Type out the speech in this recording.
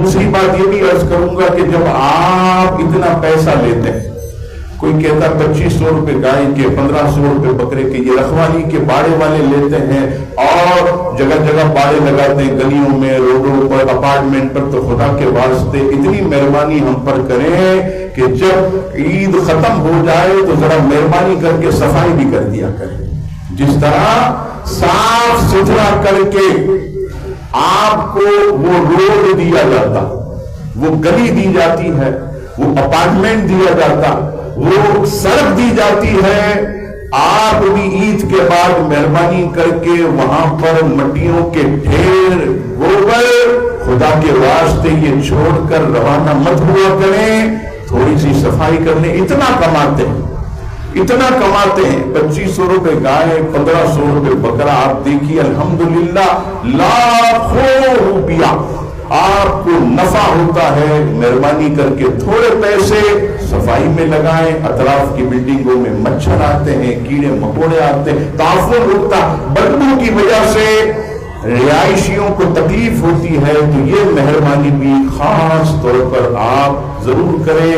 دوسری بات یہ بھی عرض کروں گا کہ جب آپ اتنا پیسہ لیتے ہیں، کوئی کہتا 2500 روپے گائے کے، 1500 روپے بکرے کے، یہ رکھوالی کے باڑے والے لیتے ہیں اور جگہ جگہ باڑے لگاتے ہیں، گلیوں میں، روڈوں پر، اپارٹمنٹ پر، تو خدا کے واسطے اتنی مہربانی ہم پر کریں کہ جب عید ختم ہو جائے تو ذرا مہربانی کر کے صفائی بھی کر دیا کریں۔ جس طرح صاف ستھرا کر کے آپ کو وہ روڈ دیا جاتا، وہ گلی دی جاتی ہے، وہ اپارٹمنٹ دیا جاتا، وہ سڑک دی جاتی ہے، آپ بھی عید کے بعد مہربانی کر کے وہاں پر مٹیوں کے ڈھیر، گوبر، خدا کے واسطے یہ چھوڑ کر روانہ مت ہوا کریں، تھوڑی سی صفائی کرنے اتنا کماتے ہیں، اتنا کماتے ہیں، 2500 روپے گائے، 1500 روپے بکرا، آپ دیکھیے الحمدللہ لاکھوں روپیہ آپ کو نفع ہوتا ہے۔ مہربانی کر کے تھوڑے پیسے صفائی میں لگائیں، اطراف کی بلڈنگوں میں مچھر آتے ہیں، کیڑے مکوڑے آتے ہیں، تعفن رکتا، بدبو کی وجہ سے رہائشیوں کو تکلیف ہوتی ہے، تو یہ مہربانی بھی خاص طور پر آپ ضرور کریں۔